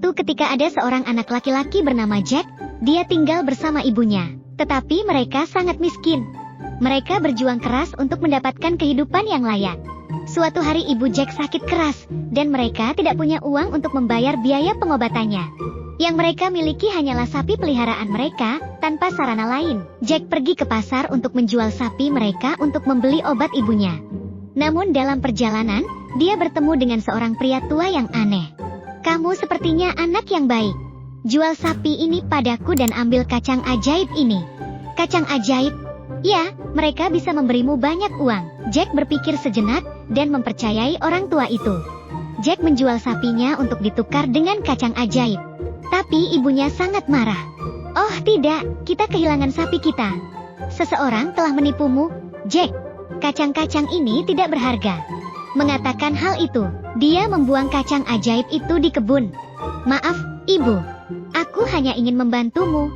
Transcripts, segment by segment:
Suatu ketika ada seorang anak laki-laki bernama Jack. Dia tinggal bersama ibunya, tetapi mereka sangat miskin. Mereka berjuang keras untuk mendapatkan kehidupan yang layak. Suatu hari ibu Jack sakit keras, dan mereka tidak punya uang untuk membayar biaya pengobatannya. Yang mereka miliki hanyalah sapi peliharaan mereka, tanpa sarana lain. Jack pergi ke pasar untuk menjual sapi mereka untuk membeli obat ibunya. Namun dalam perjalanan, dia bertemu dengan seorang pria tua yang aneh. "Kamu sepertinya anak yang baik. Jual sapi ini padaku dan ambil kacang ajaib ini." "Kacang ajaib?" "Ya, mereka bisa memberimu banyak uang." Jack berpikir sejenak, dan mempercayai orang tua itu. Jack menjual sapinya untuk ditukar dengan kacang ajaib. Tapi ibunya sangat marah. "Oh tidak, kita kehilangan sapi kita. Seseorang telah menipumu, Jack. Kacang-kacang ini tidak berharga." Mengatakan hal itu, dia membuang kacang ajaib itu di kebun. "Maaf, ibu. Aku hanya ingin membantumu."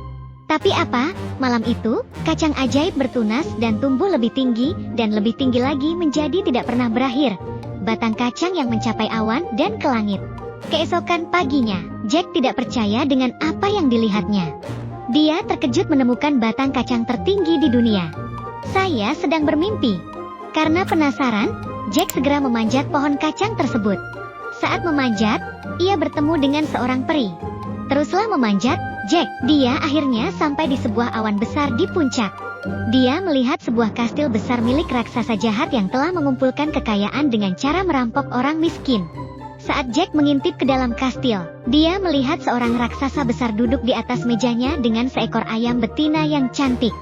Tapi apa? Malam itu, kacang ajaib bertunas dan tumbuh lebih tinggi, dan lebih tinggi lagi menjadi tidak pernah berakhir. Batang kacang yang mencapai awan dan ke langit. Keesokan paginya, Jack tidak percaya dengan apa yang dilihatnya. Dia terkejut menemukan batang kacang tertinggi di dunia. "Saya sedang bermimpi." Karena penasaran, Jack segera memanjat pohon kacang tersebut. Saat memanjat, ia bertemu dengan seorang peri. "Teruslah memanjat, Jack." Dia akhirnya sampai di sebuah awan besar di puncak. Dia melihat sebuah kastil besar milik raksasa jahat yang telah mengumpulkan kekayaan dengan cara merampok orang miskin. Saat Jack mengintip ke dalam kastil, dia melihat seorang raksasa besar duduk di atas mejanya dengan seekor ayam betina yang cantik.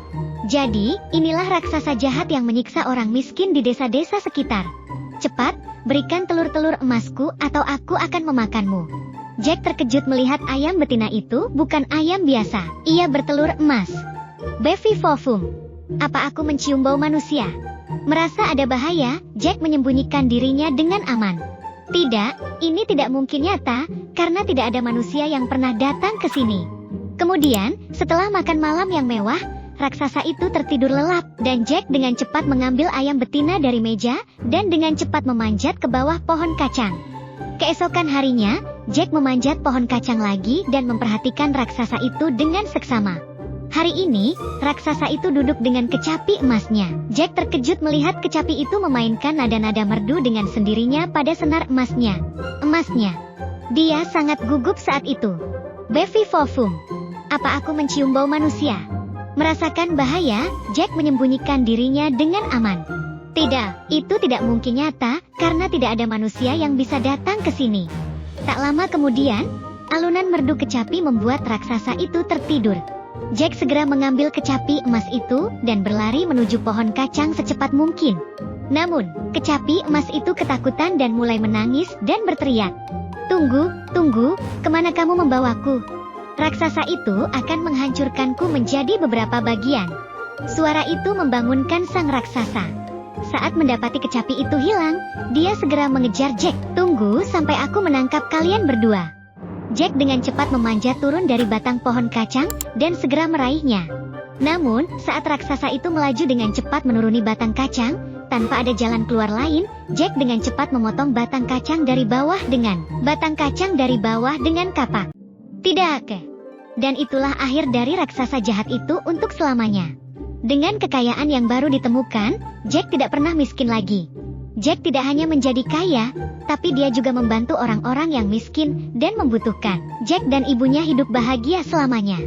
Jadi, inilah raksasa jahat yang menyiksa orang miskin di desa-desa sekitar. "Cepat, berikan telur-telur emasku atau aku akan memakanmu." Jack terkejut melihat ayam betina itu bukan ayam biasa. Ia bertelur emas. "Bevi Fofum, apa aku mencium bau manusia?" Merasa ada bahaya, Jack menyembunyikan dirinya dengan aman. Tidak, ini tidak mungkin nyata, karena tidak ada manusia yang pernah datang ke sini. Kemudian, setelah makan malam yang mewah, raksasa itu tertidur lelap, dan Jack dengan cepat mengambil ayam betina dari meja, dan dengan cepat memanjat ke bawah pohon kacang. Keesokan harinya, Jack memanjat pohon kacang lagi dan memperhatikan raksasa itu dengan seksama. Hari ini, raksasa itu duduk dengan kecapi emasnya. Jack terkejut melihat kecapi itu memainkan nada-nada merdu dengan sendirinya pada senar emasnya. Dia sangat gugup saat itu. "Bevi Fofum, apa aku mencium bau manusia?" Merasakan bahaya, Jack menyembunyikan dirinya dengan aman. Tidak, itu tidak mungkin nyata, karena tidak ada manusia yang bisa datang ke sini. Tak lama kemudian, alunan merdu kecapi membuat raksasa itu tertidur. Jack segera mengambil kecapi emas itu, dan berlari menuju pohon kacang secepat mungkin. Namun, kecapi emas itu ketakutan dan mulai menangis dan berteriak. Tunggu, kemana kamu membawaku? Raksasa itu akan menghancurkanku menjadi beberapa bagian." Suara itu membangunkan sang raksasa. Saat mendapati kecapi itu hilang, dia segera mengejar Jack. "Tunggu sampai aku menangkap kalian berdua." Jack dengan cepat memanjat turun dari batang pohon kacang, dan segera meraihnya. Namun, saat raksasa itu melaju dengan cepat menuruni batang kacang, tanpa ada jalan keluar lain, Jack dengan cepat memotong batang kacang dari bawah dengan kapak. Tidak. Dan itulah akhir dari raksasa jahat itu untuk selamanya. Dengan kekayaan yang baru ditemukan, Jack tidak pernah miskin lagi. Jack tidak hanya menjadi kaya, tapi dia juga membantu orang-orang yang miskin dan membutuhkan. Jack dan ibunya hidup bahagia selamanya.